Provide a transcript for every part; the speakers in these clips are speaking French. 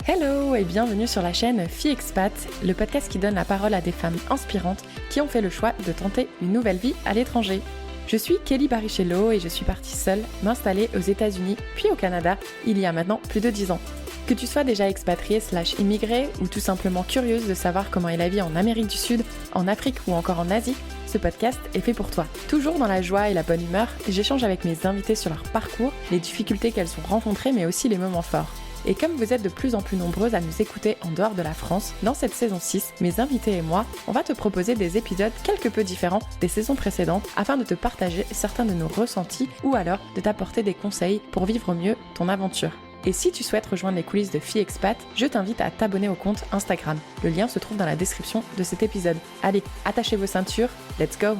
Hello et bienvenue sur la chaîne Fille Expat, le podcast qui donne la parole à des femmes inspirantes qui ont fait le choix de tenter une nouvelle vie à l'étranger. Je suis Kelly Barichello et je suis partie seule m'installer aux États-Unis puis au Canada il y a maintenant plus de 10 ans. Que tu sois déjà expatriée / immigrée ou tout simplement curieuse de savoir comment est la vie en Amérique du Sud, en Afrique ou encore en Asie, ce podcast est fait pour toi. Toujours dans la joie et la bonne humeur, j'échange avec mes invités sur leur parcours, les difficultés qu'elles ont rencontrées mais aussi les moments forts. Et comme vous êtes de plus en plus nombreuses à nous écouter en dehors de la France, dans cette saison 6, mes invités et moi, on va te proposer des épisodes quelque peu différents des saisons précédentes afin de te partager certains de nos ressentis ou alors de t'apporter des conseils pour vivre au mieux ton aventure. Et si tu souhaites rejoindre les coulisses de Fille Expat, je t'invite à t'abonner au compte Instagram. Le lien se trouve dans la description de cet épisode. Allez, attachez vos ceintures, let's go!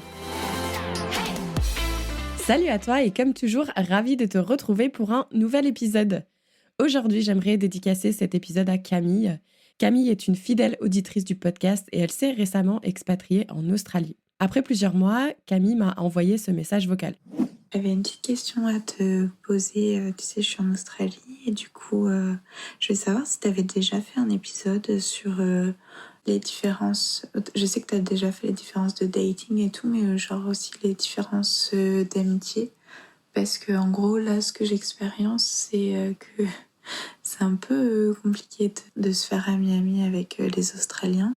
Salut à toi et comme toujours, ravie de te retrouver pour un nouvel épisode. Aujourd'hui, j'aimerais dédicacer cet épisode à Camille. Camille est une fidèle auditrice du podcast et elle s'est récemment expatriée en Australie. Après plusieurs mois, Camille m'a envoyé ce message vocal. J'avais une petite question à te poser. Tu sais, je suis en Australie et du coup, je voulais savoir si tu avais déjà fait un épisode sur les différences. Je sais que tu as déjà fait les différences de dating et tout, mais genre aussi les différences d'amitié. Parce que en gros, là, ce que j'expérience, c'est que c'est un peu compliqué de se faire ami avec les Australiens.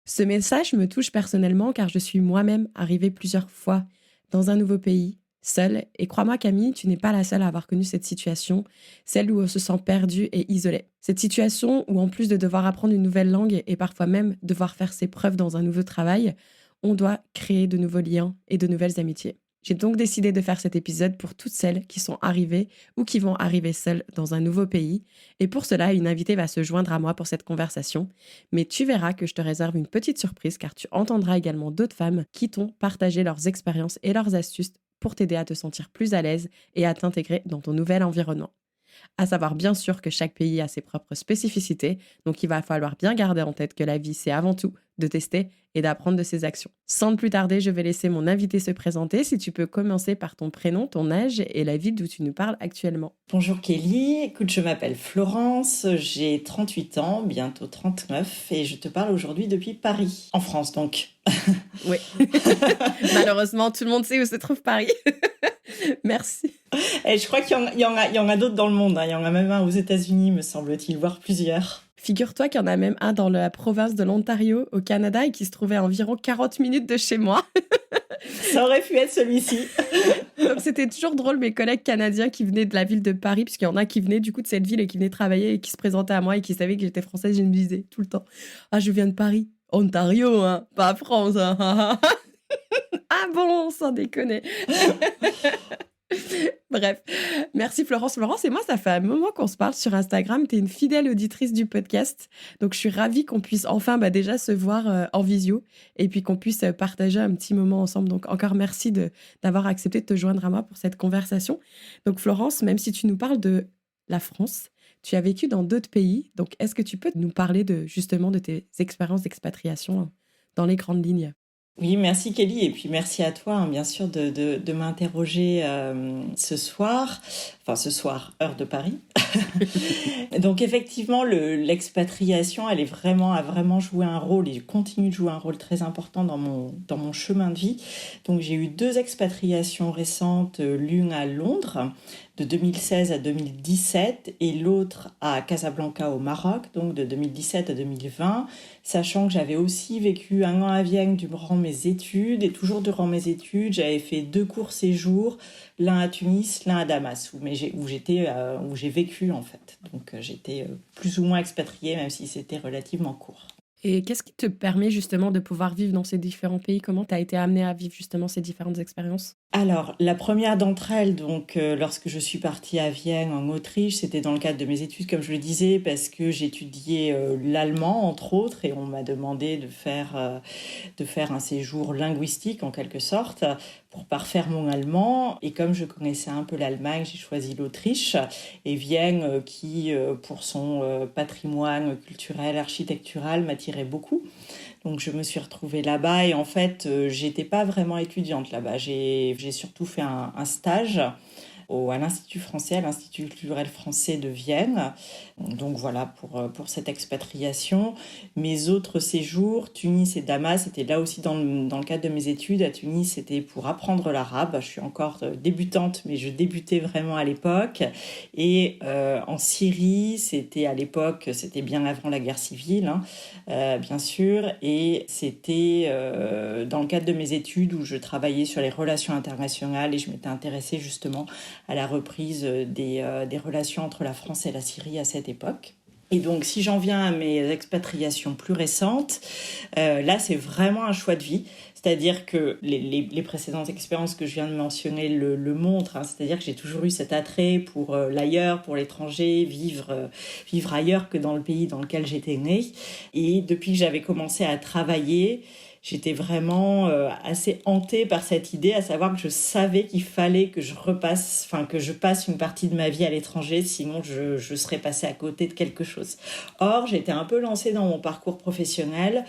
Ce message me touche personnellement car je suis moi-même arrivée plusieurs fois dans un nouveau pays, seule. Et crois-moi Camille, tu n'es pas la seule à avoir connu cette situation, celle où on se sent perdu et isolé. Cette situation où en plus de devoir apprendre une nouvelle langue et parfois même devoir faire ses preuves dans un nouveau travail, on doit créer de nouveaux liens et de nouvelles amitiés. J'ai donc décidé de faire cet épisode pour toutes celles qui sont arrivées ou qui vont arriver seules dans un nouveau pays. Et pour cela, une invitée va se joindre à moi pour cette conversation. Mais tu verras que je te réserve une petite surprise car tu entendras également d'autres femmes qui t'ont partagé leurs expériences et leurs astuces pour t'aider à te sentir plus à l'aise et à t'intégrer dans ton nouvel environnement. À savoir bien sûr que chaque pays a ses propres spécificités, donc il va falloir bien garder en tête que la vie, c'est avant tout de tester et d'apprendre de ses actions. Sans plus tarder, je vais laisser mon invité se présenter. Si tu peux commencer par ton prénom, ton âge et la ville d'où tu nous parles actuellement. Bonjour Kelly, écoute, je m'appelle Florence, j'ai 38 ans, bientôt 39, et je te parle aujourd'hui depuis Paris, en France donc. Oui, malheureusement, tout le monde sait où se trouve Paris. Merci. Et je crois qu'il y en a d'autres dans le monde, hein. Il y en a même un aux États-Unis, me semble-t-il, voire plusieurs. Figure-toi qu'il y en a même un dans la province de l'Ontario, au Canada, et qui se trouvait à environ 40 minutes de chez moi. Ça aurait pu être celui-ci. Donc c'était toujours drôle, mes collègues canadiens qui venaient de la ville de Paris, puisqu'il y en a qui venaient du coup de cette ville et qui venaient travailler et qui se présentaient à moi et qui savaient que j'étais française, je me disais tout le temps « Ah, je viens de Paris, Ontario, hein, pas France, hein. » Ah bon, sans déconner. Bref, merci Florence. Florence et moi, ça fait un moment qu'on se parle sur Instagram. Tu es une fidèle auditrice du podcast. Donc, je suis ravie qu'on puisse enfin déjà se voir en visio et puis qu'on puisse partager un petit moment ensemble. Donc, encore merci d'avoir accepté de te joindre à moi pour cette conversation. Donc, Florence, même si tu nous parles de la France, tu as vécu dans d'autres pays. Donc, est-ce que tu peux nous parler justement de tes expériences d'expatriation dans les grandes lignes ? Oui, merci Kelly, et puis merci à toi, hein, bien sûr, de m'interroger ce soir, heure de Paris. Donc effectivement, l'expatriation, elle a vraiment joué un rôle et continue de jouer un rôle très important dans mon chemin de vie. Donc j'ai eu 2 expatriations récentes, l'une à Londres, de 2016 à 2017, et l'autre à Casablanca au Maroc, donc de 2017 à 2020, sachant que j'avais aussi vécu 1 an à Vienne durant mes études, et toujours durant mes études, j'avais fait 2 courts séjours, l'un à Tunis, l'un à Damas, où j'ai vécu en fait. Donc j'étais plus ou moins expatriée, même si c'était relativement court. Et qu'est-ce qui te permet justement de pouvoir vivre dans ces différents pays ? Comment tu as été amenée à vivre justement ces différentes expériences ? Alors, la première d'entre elles, donc, lorsque je suis partie à Vienne, en Autriche, c'était dans le cadre de mes études, comme je le disais, parce que j'étudiais l'allemand, entre autres, et on m'a demandé de faire un séjour linguistique, en quelque sorte, pour parfaire mon allemand. Et comme je connaissais un peu l'Allemagne, j'ai choisi l'Autriche, et Vienne, qui, pour son patrimoine culturel, architectural, m'attirait beaucoup. Donc je me suis retrouvée là-bas et en fait, j'étais pas vraiment étudiante là-bas. J'ai surtout fait un stage à l'Institut français, à l'Institut culturel français de Vienne. Donc voilà pour cette expatriation. Mes autres séjours, Tunis et Damas, c'était là aussi dans le cadre de mes études. À Tunis, c'était pour apprendre l'arabe. Je suis encore débutante, mais je débutais vraiment à l'époque. Et en Syrie, c'était bien avant la guerre civile, bien sûr. Et c'était dans le cadre de mes études où je travaillais sur les relations internationales et je m'étais intéressée justement à la reprise des relations entre la France et la Syrie à cette époque. Et donc, si j'en viens à mes expatriations plus récentes, là, c'est vraiment un choix de vie. C'est-à-dire que les précédentes expériences que je viens de mentionner le montrent. C'est-à-dire que j'ai toujours eu cet attrait pour l'ailleurs, pour l'étranger, vivre ailleurs que dans le pays dans lequel j'étais née. Et depuis que j'avais commencé à travailler, j'étais vraiment assez hantée par cette idée, à savoir que je savais qu'il fallait que je passe une partie de ma vie à l'étranger, sinon je serais passée à côté de quelque chose. Or, j'étais un peu lancée dans mon parcours professionnel.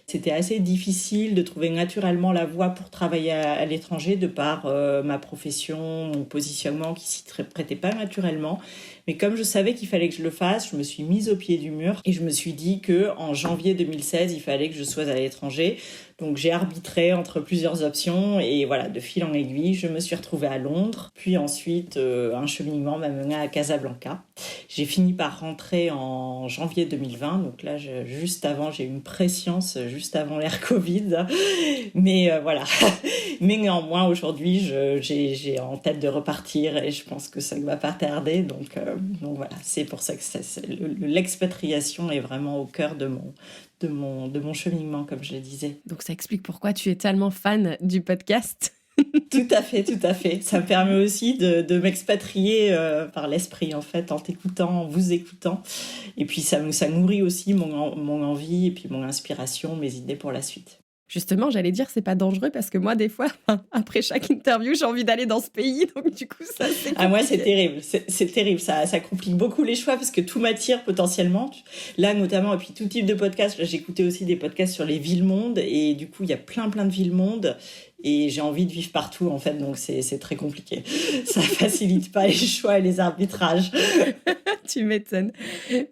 C'était assez difficile de trouver naturellement la voie pour travailler à l'étranger de par ma profession, mon positionnement qui s'y prêtait pas naturellement. Mais comme je savais qu'il fallait que je le fasse, je me suis mise au pied du mur et je me suis dit qu'en janvier 2016, il fallait que je sois à l'étranger. Donc j'ai arbitré entre plusieurs options et voilà, de fil en aiguille, je me suis retrouvée à Londres. Puis ensuite, un cheminement m'a menée à Casablanca. J'ai fini par rentrer en janvier 2020. Donc là, juste avant, j'ai eu une préséance juste avant l'ère Covid. Mais voilà. Mais néanmoins, aujourd'hui, j'ai en tête de repartir et je pense que ça ne va pas tarder. Donc voilà, c'est pour ça que l'expatriation est vraiment au cœur de mon cheminement, comme je le disais. Donc ça explique pourquoi tu es tellement fan du podcast. Tout à fait. Ça me permet aussi de m'expatrier par l'esprit, en fait, en t'écoutant, en vous écoutant. Et puis ça nourrit aussi mon envie et puis mon inspiration, mes idées pour la suite. Justement, j'allais dire, c'est pas dangereux parce que moi, des fois, après chaque interview, j'ai envie d'aller dans ce pays. Donc, du coup, ça, c'est compliqué. Ah, moi, c'est terrible. C'est terrible. Ça complique beaucoup les choix parce que tout m'attire potentiellement. Là, notamment, et puis tout type de podcast. Là, j'écoutais aussi des podcasts sur les villes-mondes. Et du coup, il y a plein de villes-mondes. Et j'ai envie de vivre partout, en fait. Donc, c'est très compliqué. Ça facilite pas les choix et les arbitrages. Tu m'étonnes.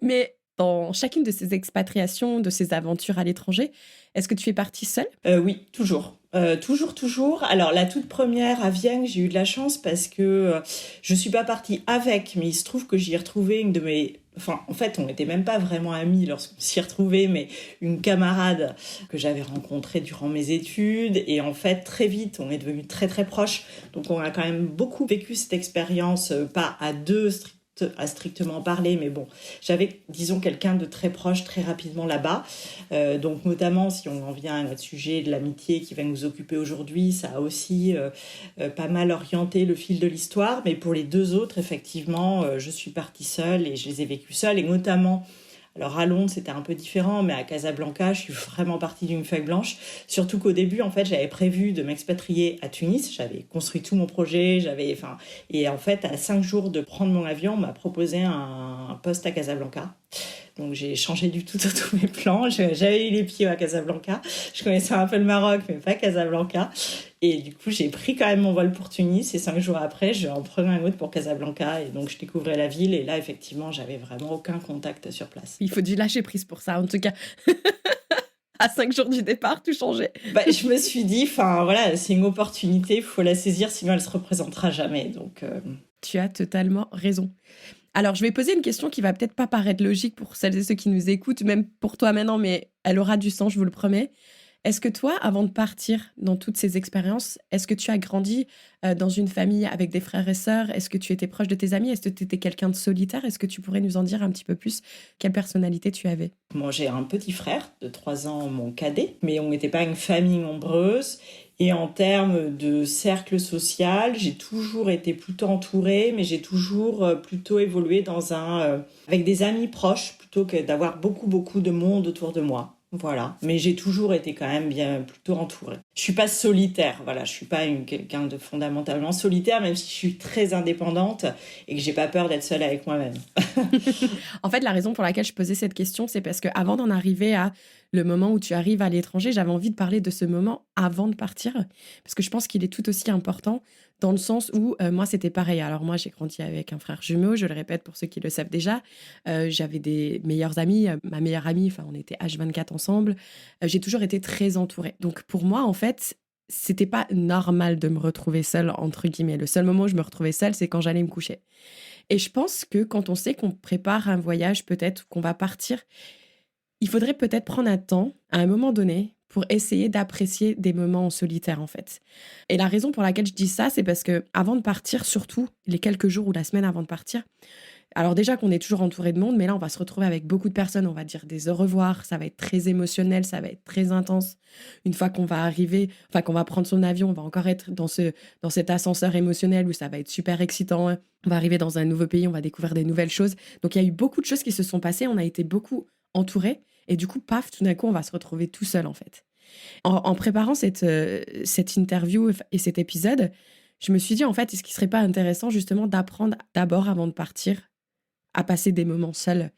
Mais dans chacune de ces expatriations, de ces aventures à l'étranger, est-ce que tu es partie seule ? Oui, toujours. Toujours. Alors, la toute première à Vienne, j'ai eu de la chance parce que je suis pas partie avec, mais il se trouve que j'y ai retrouvé une de mes... Enfin, en fait, on n'était même pas vraiment amis lorsqu'on s'y retrouvait, mais une camarade que j'avais rencontrée durant mes études. Et en fait, très vite, on est devenus très, très proches. Donc, on a quand même beaucoup vécu cette expérience, pas à deux à strictement parler, mais bon, j'avais, disons, quelqu'un de très proche très rapidement là-bas. Donc, notamment, si on en vient à notre sujet de l'amitié qui va nous occuper aujourd'hui, ça a aussi pas mal orienté le fil de l'histoire. Mais pour les deux autres, effectivement, je suis partie seule et je les ai vécues seules. Et notamment, alors à Londres, c'était un peu différent, mais à Casablanca, je suis vraiment partie d'une feuille blanche. Surtout qu'au début, en fait, j'avais prévu de m'expatrier à Tunis. J'avais construit tout mon projet, et en fait, à 5 jours de prendre mon avion, on m'a proposé un poste à Casablanca. Donc j'ai changé du tout tous mes plans. J'avais eu les pieds à Casablanca. Je connaissais un peu le Maroc, mais pas Casablanca. Et du coup, j'ai pris quand même mon vol pour Tunis. Et 5 jours après, je en prenais un autre pour Casablanca. Et donc, je découvrais la ville. Et là, effectivement, j'avais vraiment aucun contact sur place. Il faut du lâcher prise pour ça, en tout cas. À 5 jours du départ, tout changeait. Je me suis dit, voilà, c'est une opportunité. Il faut la saisir, sinon elle se représentera jamais. Donc, Tu as totalement raison. Alors, je vais poser une question qui va peut-être pas paraître logique pour celles et ceux qui nous écoutent, même pour toi maintenant, mais elle aura du sens, je vous le promets. Est-ce que toi, avant de partir dans toutes ces expériences, est-ce que tu as grandi dans une famille avec des frères et sœurs ? Est-ce que tu étais proche de tes amis ? Est-ce que tu étais quelqu'un de solitaire ? Est-ce que tu pourrais nous en dire un petit peu plus ? Quelle personnalité tu avais ? Moi, j'ai un petit frère de 3 ans, mon cadet, mais on n'était pas une famille nombreuse. Et en termes de cercle social, j'ai toujours été plutôt entourée, mais j'ai toujours plutôt évolué avec des amis proches plutôt que d'avoir beaucoup de monde autour de moi. Voilà. Mais j'ai toujours été quand même bien plutôt entourée. Je suis pas solitaire, voilà, je suis pas quelqu'un de fondamentalement solitaire, même si je suis très indépendante et que j'ai pas peur d'être seule avec moi-même. En fait, la raison pour laquelle je posais cette question, c'est parce que avant d'en arriver à le moment où tu arrives à l'étranger, j'avais envie de parler de ce moment avant de partir, parce que je pense qu'il est tout aussi important dans le sens où moi, c'était pareil. Alors moi, j'ai grandi avec un frère jumeau, je le répète pour ceux qui le savent déjà. J'avais des meilleurs amis, ma meilleure amie, enfin, on était H24 ensemble. J'ai toujours été très entourée. Donc pour moi, en fait, c'était pas normal de me retrouver seule, entre guillemets. Le seul moment où je me retrouvais seule, c'est quand j'allais me coucher. Et je pense que quand on sait qu'on prépare un voyage, peut-être qu'on va partir, il faudrait peut-être prendre un temps, à un moment donné, pour essayer d'apprécier des moments en solitaire, en fait. Et la raison pour laquelle je dis ça, c'est parce que avant de partir, surtout les quelques jours ou la semaine avant de partir, alors déjà qu'on est toujours entouré de monde, mais là, on va se retrouver avec beaucoup de personnes, on va dire des au revoir, ça va être très émotionnel, ça va être très intense. Une fois qu'on va arriver, enfin qu'on va prendre son avion, on va encore être dans cet ascenseur émotionnel où ça va être super excitant. On va arriver dans un nouveau pays, on va découvrir des nouvelles choses. Donc il y a eu beaucoup de choses qui se sont passées, on a été beaucoup entourés, et du coup, paf, tout d'un coup, on va se retrouver tout seul, en fait. En préparant cette interview et cet épisode, je me suis dit, en fait, est-ce qu'il serait pas intéressant justement d'apprendre d'abord, avant de partir, à passer des moments seuls.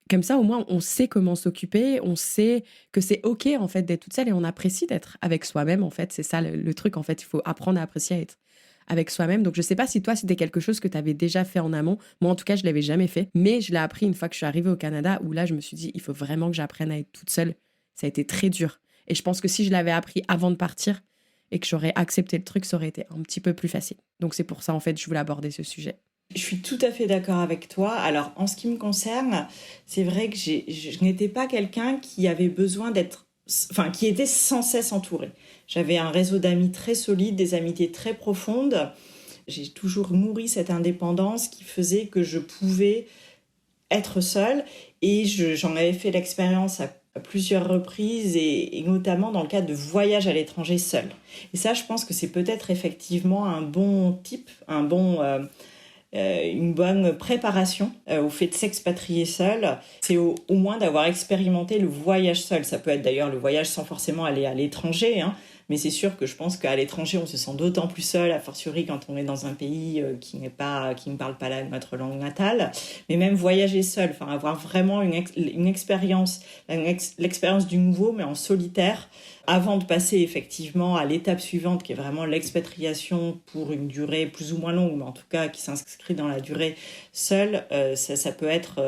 Comme ça, au moins, on sait comment s'occuper, on sait que c'est OK, en fait, d'être toute seule et on apprécie d'être avec soi-même, en fait. C'est ça le truc, en fait. Il faut apprendre à apprécier à être avec soi-même. Donc, je sais pas si toi, c'était quelque chose que tu avais déjà fait en amont. Moi, en tout cas, je l'avais jamais fait. Mais je l'ai appris une fois que je suis arrivée au Canada, où là, je me suis dit, il faut vraiment que j'apprenne à être toute seule. Ça a été très dur. Et je pense que si je l'avais appris avant de partir et que j'aurais accepté le truc, ça aurait été un petit peu plus facile. Donc, c'est pour ça, en fait, je voulais aborder ce sujet. Je suis tout à fait d'accord avec toi. Alors, en ce qui me concerne, c'est vrai que je n'étais pas quelqu'un qui avait besoin d'être, enfin, qui était sans cesse entouré. J'avais un réseau d'amis très solide, des amitiés très profondes. J'ai toujours nourri cette indépendance qui faisait que je pouvais être seule. Et j'en avais fait l'expérience à plusieurs reprises et notamment dans le cadre de voyages à l'étranger seul. Et ça, je pense que c'est peut-être effectivement un bon type, une bonne préparation au fait de s'expatrier seul. C'est au moins d'avoir expérimenté le voyage seul. Ça peut être d'ailleurs le voyage sans forcément aller à l'étranger, hein. Mais c'est sûr que je pense qu'à l'étranger, on se sent d'autant plus seul, a fortiori quand on est dans un pays qui ne parle pas notre langue natale. Mais même voyager seul, enfin avoir vraiment une expérience, l'expérience du nouveau, mais en solitaire, avant de passer effectivement à l'étape suivante, qui est vraiment l'expatriation pour une durée plus ou moins longue, mais en tout cas qui s'inscrit dans la durée seule, ça peut être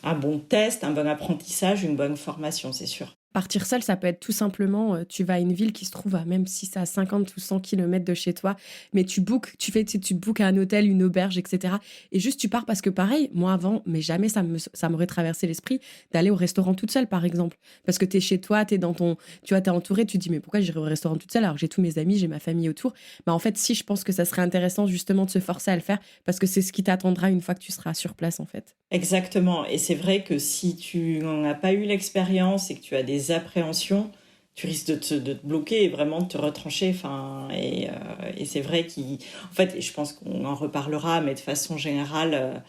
un bon test, un bon apprentissage, une bonne formation, c'est sûr. Partir seul, ça peut être tout simplement, tu vas à une ville qui se trouve à même si c'est à 50 ou 100 km de chez toi, mais tu bookes un hôtel, une auberge, etc. Et juste tu pars parce que pareil, moi avant, mais jamais ça m'aurait traversé l'esprit d'aller au restaurant toute seule, par exemple. Parce que t'es chez toi, t'es entourée, tu te dis mais pourquoi j'irais au restaurant toute seule alors que j'ai tous mes amis, j'ai ma famille autour. Bah en fait, si, je pense que ça serait intéressant justement de se forcer à le faire parce que c'est ce qui t'attendra une fois que tu seras sur place en fait. Exactement. Et c'est vrai que si tu n'en as pas eu l'expérience et que tu as des appréhensions, tu risques de te bloquer et vraiment de te retrancher. Et c'est vrai en fait, et je pense qu'on en reparlera, mais de façon générale,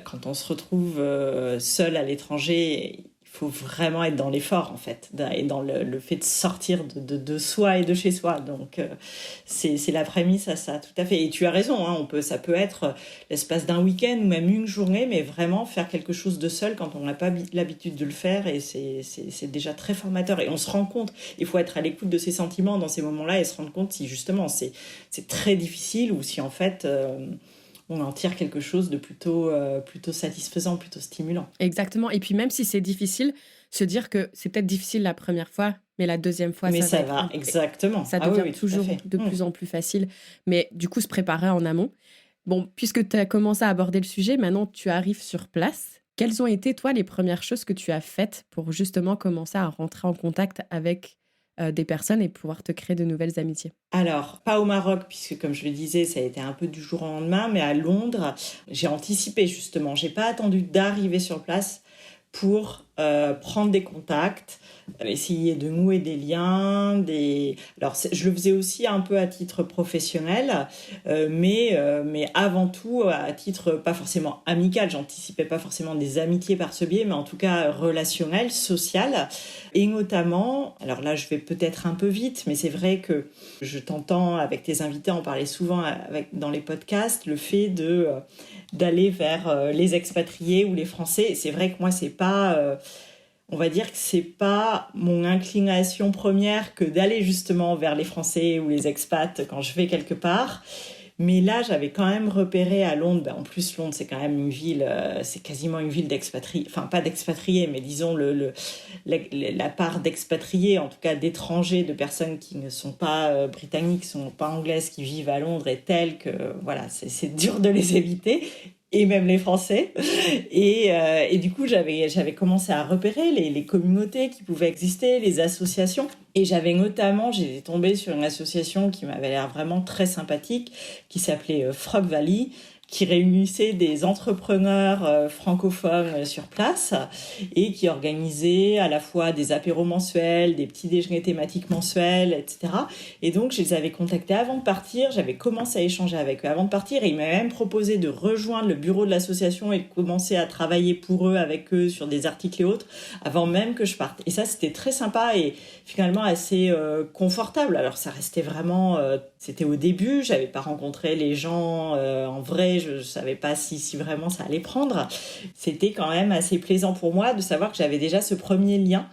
quand on se retrouve seul à l'étranger, il faut vraiment être dans l'effort, en fait, et dans le fait de sortir de soi et de chez soi. Donc, c'est la prémisse à ça, tout à fait. Et tu as raison, hein, ça peut être l'espace d'un week-end ou même une journée, mais vraiment faire quelque chose de seul quand on n'a pas l'habitude de le faire, et c'est déjà très formateur. Et on se rend compte, il faut être à l'écoute de ses sentiments dans ces moments-là et se rendre compte si justement c'est très difficile ou si en fait... on en tire quelque chose de plutôt satisfaisant, plutôt stimulant. Exactement. Et puis même si c'est difficile, se dire que c'est peut-être difficile la première fois, mais la deuxième fois, ça va exactement. Ça devient toujours de plus en plus facile. Mais du coup, se préparer en amont. Bon, puisque tu as commencé à aborder le sujet, maintenant tu arrives sur place. Quelles ont été, toi, les premières choses que tu as faites pour justement commencer à rentrer en contact avec des personnes et pouvoir te créer de nouvelles amitiés? Alors, pas au Maroc, puisque comme je le disais, ça a été un peu du jour au lendemain, mais à Londres, j'ai anticipé justement. J'ai pas attendu d'arriver sur place pour prendre des contacts, essayer de nouer des liens. Alors, je le faisais aussi un peu à titre professionnel, mais avant tout à titre pas forcément amical. J'anticipais pas forcément des amitiés par ce biais, mais en tout cas relationnel, social. Et notamment, alors là, je vais peut-être un peu vite, mais c'est vrai que je t'entends avec tes invités en parler souvent dans les podcasts, le fait d'aller vers les expatriés ou les Français. C'est vrai que moi, c'est pas... on va dire que c'est pas mon inclination première que d'aller justement vers les Français ou les expats quand je vais quelque part. Mais là, j'avais quand même repéré à Londres, en plus Londres, c'est quand même une ville, c'est quasiment une ville d'expatriés, enfin pas d'expatriés, mais disons la part d'expatriés, en tout cas d'étrangers, de personnes qui ne sont pas britanniques, qui ne sont pas anglaises, qui vivent à Londres est telle que voilà, c'est dur de les éviter. Et même les Français. Et du coup, j'avais commencé à repérer les communautés qui pouvaient exister, les associations. Et j'étais tombée sur une association qui m'avait l'air vraiment très sympathique, qui s'appelait Frog Valley, qui réunissait des entrepreneurs francophones sur place et qui organisait à la fois des apéros mensuels, des petits déjeuners thématiques mensuels, etc. Et donc, je les avais contactés avant de partir. J'avais commencé à échanger avec eux avant de partir et ils m'avaient même proposé de rejoindre le bureau de l'association et de commencer à travailler pour eux, avec eux, sur des articles et autres, avant même que je parte. Et ça, c'était très sympa et finalement assez confortable. Alors, ça restait vraiment... c'était au début, j'avais pas rencontré les gens en vrai, je savais pas si vraiment ça allait prendre. C'était quand même assez plaisant pour moi de savoir que j'avais déjà ce premier lien.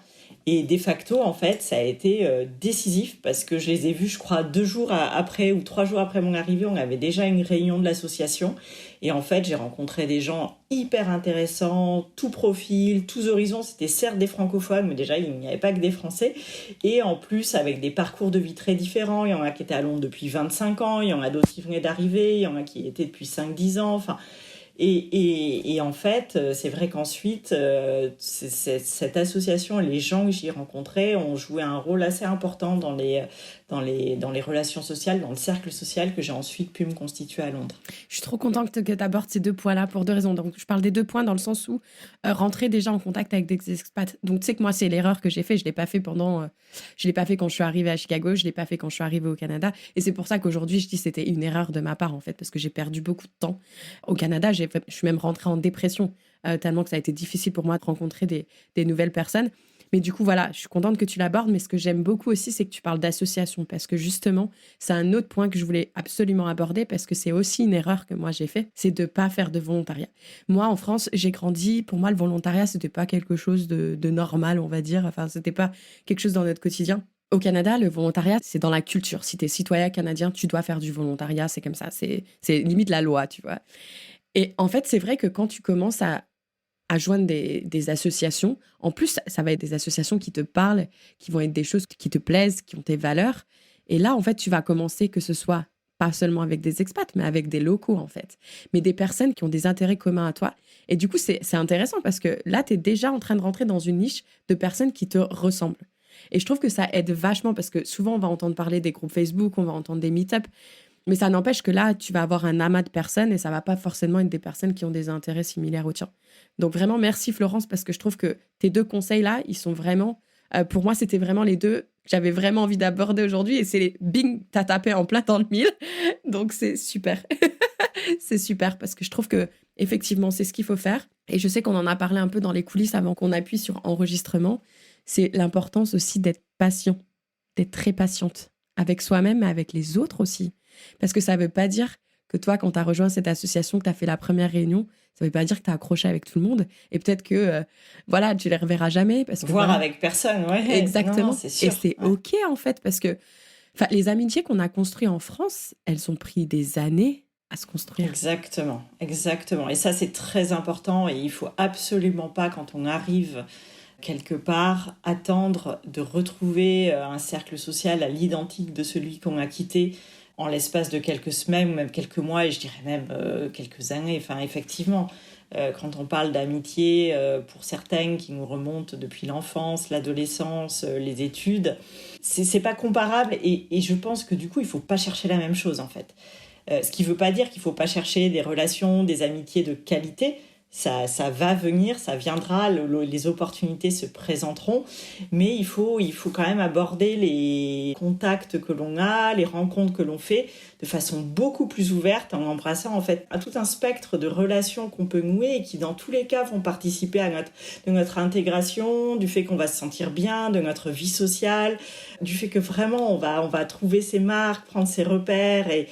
Et de facto, en fait, ça a été décisif parce que je les ai vus, je crois, 2 jours après ou 3 jours après mon arrivée. On avait déjà une réunion de l'association. Et en fait, j'ai rencontré des gens hyper intéressants, tout profil, tous horizons. C'était certes des francophones, mais déjà, il n'y avait pas que des Français. Et en plus, avec des parcours de vie très différents. Il y en a qui étaient à Londres depuis 25 ans, il y en a d'autres qui venaient d'arriver, il y en a qui étaient depuis 5-10 ans. Enfin... Et en fait, c'est vrai qu'ensuite, cette association et les gens que j'y ai rencontrés ont joué un rôle assez important dans les relations sociales, dans le cercle social que j'ai ensuite pu me constituer à Londres. Je suis trop contente que tu abordes ces 2 points-là pour 2 raisons. Donc, je parle des 2 points dans le sens où rentrer déjà en contact avec des expats. Donc, tu sais que moi, c'est l'erreur que j'ai fait. Je l'ai pas fait je l'ai pas fait quand je suis arrivée à Chicago. Je l'ai pas fait quand je suis arrivée au Canada. Et c'est pour ça qu'aujourd'hui, je dis que c'était une erreur de ma part, en fait, parce que j'ai perdu beaucoup de temps. Au Canada, je suis même rentrée en dépression tellement que ça a été difficile pour moi de rencontrer des nouvelles personnes. Mais du coup, voilà, je suis contente que tu l'abordes. Mais ce que j'aime beaucoup aussi, c'est que tu parles d'association. Parce que justement, c'est un autre point que je voulais absolument aborder. Parce que c'est aussi une erreur que moi, j'ai fait. C'est de ne pas faire de volontariat. Moi, en France, j'ai grandi. Pour moi, le volontariat, ce n'était pas quelque chose de normal, on va dire. Enfin, ce n'était pas quelque chose dans notre quotidien. Au Canada, le volontariat, c'est dans la culture. Si tu es citoyen canadien, tu dois faire du volontariat. C'est comme ça. C'est limite la loi, tu vois. Et en fait, c'est vrai que quand tu commences à joindre des associations. En plus, ça va être des associations qui te parlent, qui vont être des choses qui te plaisent, qui ont tes valeurs. Et là, en fait, tu vas commencer que ce soit pas seulement avec des expats, mais avec des locaux, en fait. Mais des personnes qui ont des intérêts communs à toi. Et du coup, c'est intéressant parce que là, tu es déjà en train de rentrer dans une niche de personnes qui te ressemblent. Et je trouve que ça aide vachement parce que souvent, on va entendre parler des groupes Facebook, on va entendre des meet-up. Mais ça n'empêche que là, tu vas avoir un amas de personnes et ça va pas forcément être des personnes qui ont des intérêts similaires aux tiens. Donc vraiment, merci Florence, parce que je trouve que tes 2 conseils-là, ils sont vraiment... pour moi, c'était vraiment les 2 que j'avais vraiment envie d'aborder aujourd'hui. Et c'est les bing, t'as tapé en plein dans le mille. Donc c'est super. C'est super parce que je trouve que effectivement, c'est ce qu'il faut faire. Et je sais qu'on en a parlé un peu dans les coulisses avant qu'on appuie sur enregistrement. C'est l'importance aussi d'être patient, d'être très patiente avec soi-même, mais avec les autres aussi. Parce que ça ne veut pas dire que toi, quand tu as rejoint cette association, que tu as fait la première réunion, ça ne veut pas dire que tu as accroché avec tout le monde. Et peut-être que, voilà, tu les reverras jamais. Parce que, Voir avec personne, ouais. Exactement. Non, c'est sûr. Et c'est OK, en fait, parce que les amitiés qu'on a construites en France, elles ont pris des années à se construire. Exactement, exactement. Et ça, c'est très important. Et il ne faut absolument pas, quand on arrive quelque part, attendre de retrouver un cercle social à l'identique de celui qu'on a quitté en l'espace de quelques semaines ou même quelques mois, et je dirais même quelques années. Enfin, effectivement, quand on parle d'amitié, pour certaines qui nous remontent depuis l'enfance, l'adolescence, les études, c'est pas comparable. Et je pense que du coup, il faut pas chercher la même chose, en fait. Ce qui veut pas dire qu'il faut pas chercher des relations, des amitiés de qualité. ça va venir, ça viendra, les opportunités se présenteront, mais il faut quand même aborder les contacts que l'on a, les rencontres que l'on fait de façon beaucoup plus ouverte, en embrassant en fait tout un spectre de relations qu'on peut nouer et qui dans tous les cas vont participer de notre intégration, du fait qu'on va se sentir bien, de notre vie sociale, du fait que vraiment on va trouver ses marques, prendre ses repères et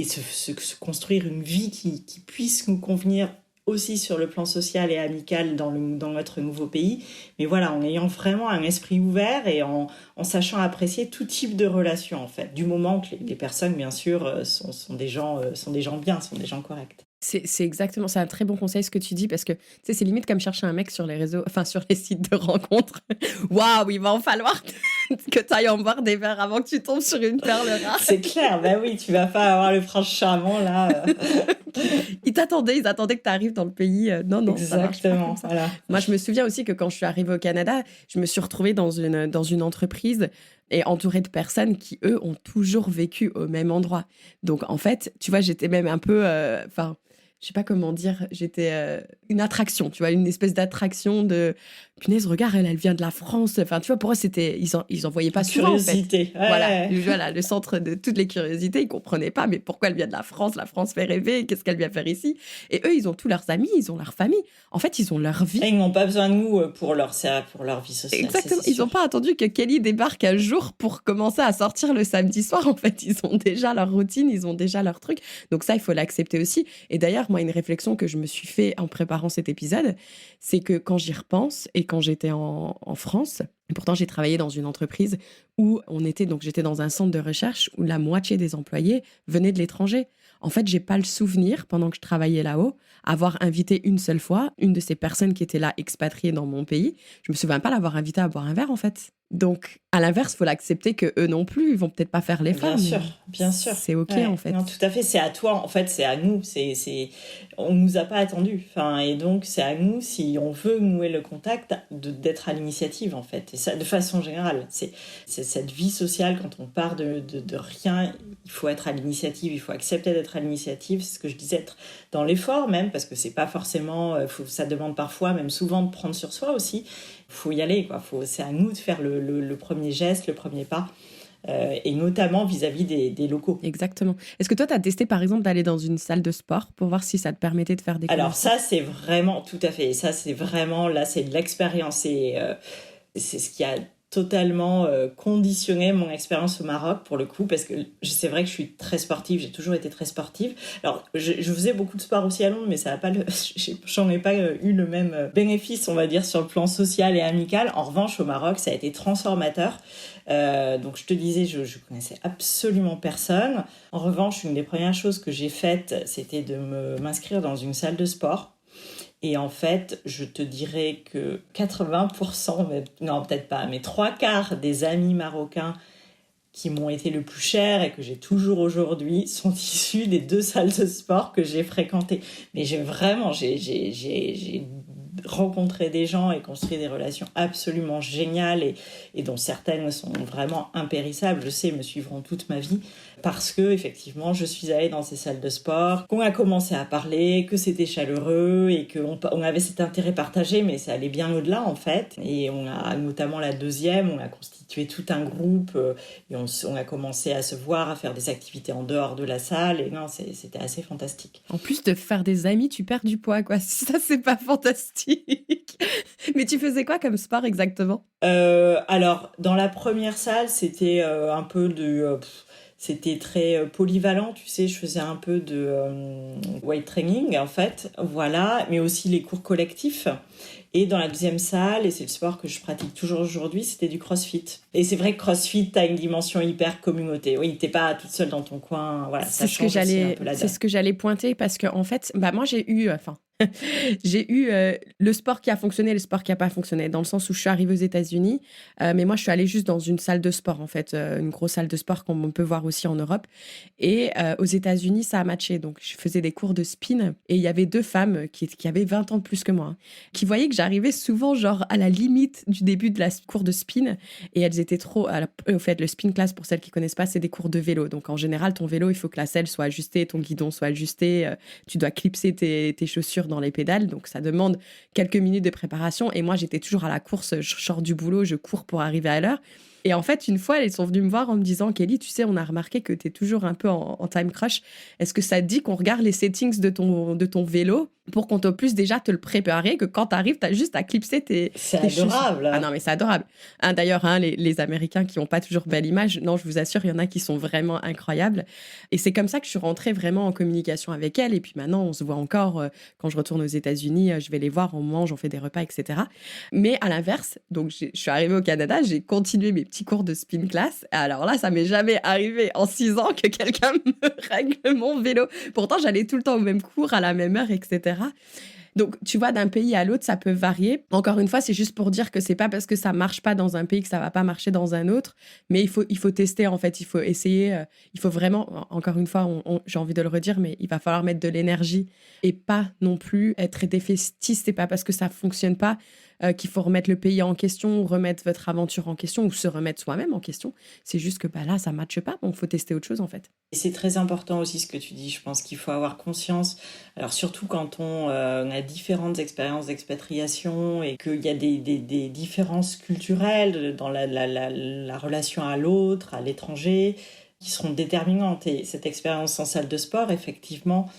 se construire une vie qui puisse nous convenir aussi sur le plan social et amical dans notre nouveau pays. Mais voilà, en ayant vraiment un esprit ouvert et en sachant apprécier tout type de relations, en fait. Du moment que les personnes, bien sûr, sont des gens bien, sont des gens corrects. C'est exactement, c'est un très bon conseil ce que tu dis parce que tu sais, c'est limite comme chercher un mec sur les réseaux, enfin sur les sites de rencontres. Waouh, il va en falloir que tu ailles en boire des verres avant que tu tombes sur une perle rare. C'est clair, bah oui, tu vas pas avoir le prince charmant là. Ils attendaient que tu arrives dans le pays. Non, exactement. Voilà. Moi, je me souviens aussi que quand je suis arrivée au Canada, je me suis retrouvée dans une entreprise et entourée de personnes qui, eux, ont toujours vécu au même endroit. Donc, en fait, tu vois, j'étais même un peu... je sais pas comment dire, j'étais une attraction, tu vois, une espèce d'attraction de punaise, regarde, elle vient de la France. Enfin, tu vois, pour eux, c'était, ils en voyaient pas souvent, en fait. Curiosité. Ouais. Voilà, le centre de toutes les curiosités, ils comprenaient pas, mais pourquoi elle vient de la France fait rêver, qu'est-ce qu'elle vient faire ici? Et eux, ils ont tous leurs amis, ils ont leur famille. En fait, ils ont leur vie. Et ils n'ont pas besoin de nous pour leur vie sociale. Exactement. Ils n'ont pas attendu que Kelly débarque un jour pour commencer à sortir le samedi soir. En fait, ils ont déjà leur routine, ils ont déjà leur truc. Donc ça, il faut l'accepter aussi. Et d'ailleurs, moi, une réflexion que je me suis fait en préparant cet épisode, c'est que quand j'y repense et quand j'étais en France, et pourtant j'ai travaillé dans une entreprise où j'étais dans un centre de recherche où la moitié des employés venaient de l'étranger. En fait, j'ai pas le souvenir, pendant que je travaillais là-haut, avoir invité une seule fois une de ces personnes qui étaient là expatriées dans mon pays. Je me souviens pas l'avoir invité à boire un verre, en fait. Donc, à l'inverse, il faut l'accepter que eux non plus, ils vont peut-être pas faire l'effort. Bien sûr. C'est OK, ouais, en fait. Non, tout à fait. C'est à toi, en fait, c'est à nous. On nous a pas attendu. Et donc, c'est à nous, si on veut nouer le contact, d'être à l'initiative, en fait. Et ça, de façon générale. C'est cette vie sociale, quand on part de rien, il faut être à l'initiative, il faut accepter d'être à l'initiative. C'est ce que je disais, être dans l'effort même, parce que c'est pas forcément... ça demande parfois, même souvent, de prendre sur soi aussi. Il faut y aller, quoi. C'est à nous de faire le premier geste, le premier pas, et notamment vis-à-vis des locaux. Exactement. Est-ce que toi, tu as testé, par exemple, d'aller dans une salle de sport pour voir si ça te permettait de faire des Alors ça, c'est vraiment, tout à fait, ça, c'est vraiment, là, c'est de l'expérience, c'est ce qui a totalement conditionné mon expérience au Maroc, pour le coup, parce que c'est vrai que je suis très sportive, j'ai toujours été très sportive. Alors, je faisais beaucoup de sport aussi à Londres, mais ça a pas j'en ai pas eu le même bénéfice, on va dire, sur le plan social et amical. En revanche, au Maroc, ça a été transformateur. Donc, je te disais, je connaissais absolument personne. En revanche, une des premières choses que j'ai faites, c'était de m'inscrire dans une salle de sport. Et en fait, je te dirais que 80%, non peut-être pas, mais 3/4 des amis marocains qui m'ont été le plus chers et que j'ai toujours aujourd'hui sont issus des 2 salles de sport que j'ai fréquentées. Mais j'ai rencontré des gens et construit des relations absolument géniales et dont certaines sont vraiment impérissables, je sais, me suivront toute ma vie, parce que effectivement je suis allée dans ces salles de sport, qu'on a commencé à parler, que c'était chaleureux et qu'on avait cet intérêt partagé, mais ça allait bien au-delà en fait. Et on a notamment la deuxième, on a constitué tout un groupe et on a commencé à se voir, à faire des activités en dehors de la salle, et non, c'était assez fantastique. En plus de faire des amis, tu perds du poids, quoi. Ça, c'est pas fantastique. Mais tu faisais quoi comme sport exactement ? Alors, dans la première salle, c'était un peu de... c'était très polyvalent, tu sais, je faisais un peu de weight training, en fait, voilà, mais aussi les cours collectifs. Et dans la deuxième salle, et c'est le sport que je pratique toujours aujourd'hui, c'était du crossfit. Et c'est vrai que crossfit, t'as une dimension hyper communauté. Oui, t'es pas toute seule dans ton coin, voilà, ça change aussi un peu la donne. C'est ce que j'allais pointer, parce que en fait, moi j'ai eu... j'ai eu le sport qui a fonctionné et le sport qui n'a pas fonctionné, dans le sens où je suis arrivée aux États-Unis, mais moi je suis allée juste dans une salle de sport, en fait, une grosse salle de sport qu'on peut voir aussi en Europe. Et aux États-Unis, ça a matché. Donc je faisais des cours de spin et il y avait 2 femmes qui avaient 20 ans de plus que moi, qui voyaient que j'arrivais souvent genre à la limite du début de la cours de spin, et elles étaient trop... au fait, le spin class, pour celles qui ne connaissent pas, c'est des cours de vélo. Donc en général, ton vélo, il faut que la selle soit ajustée, ton guidon soit ajusté, tu dois clipser tes chaussures dans les pédales, donc ça demande quelques minutes de préparation. Et moi, j'étais toujours à la course, je sors du boulot, je cours pour arriver à l'heure. Et en fait, une fois, elles sont venues me voir en me disant, Kelly, tu sais, on a remarqué que tu es toujours un peu en time crush. Est-ce que ça te dit qu'on regarde les settings de ton vélo pour qu'on puisse déjà te le préparer, que quand tu arrives, tu as juste à clipser tes adorable. Ah non, mais c'est adorable. D'ailleurs, les Américains qui n'ont pas toujours belle image, non, je vous assure, il y en a qui sont vraiment incroyables. Et c'est comme ça que je suis rentrée vraiment en communication avec elles. Et puis maintenant, on se voit encore quand je retourne aux États-Unis, je vais les voir, on mange, on fait des repas, etc. Mais à l'inverse, donc je suis arrivée au Canada, j'ai continué mes petits cours de spin class. Alors là, ça m'est jamais arrivé en 6 ans que quelqu'un me règle mon vélo. Pourtant, j'allais tout le temps au même cours, à la même heure, etc. Donc, tu vois, d'un pays à l'autre, ça peut varier. Encore une fois, c'est juste pour dire que c'est pas parce que ça marche pas dans un pays que ça va pas marcher dans un autre. Mais il faut tester, en fait. Il faut essayer. Il faut vraiment, encore une fois, j'ai envie de le redire, mais il va falloir mettre de l'énergie et pas non plus être défaitiste. C'est pas parce que ça fonctionne pas qu'il faut remettre le pays en question ou remettre votre aventure en question ou se remettre soi-même en question. C'est juste que là, ça ne matche pas, donc il faut tester autre chose en fait. Et c'est très important aussi ce que tu dis, je pense qu'il faut avoir conscience, alors surtout quand on a différentes expériences d'expatriation et qu'il y a des différences culturelles dans la relation à l'autre, à l'étranger, qui seront déterminantes. Et cette expérience en salle de sport, effectivement,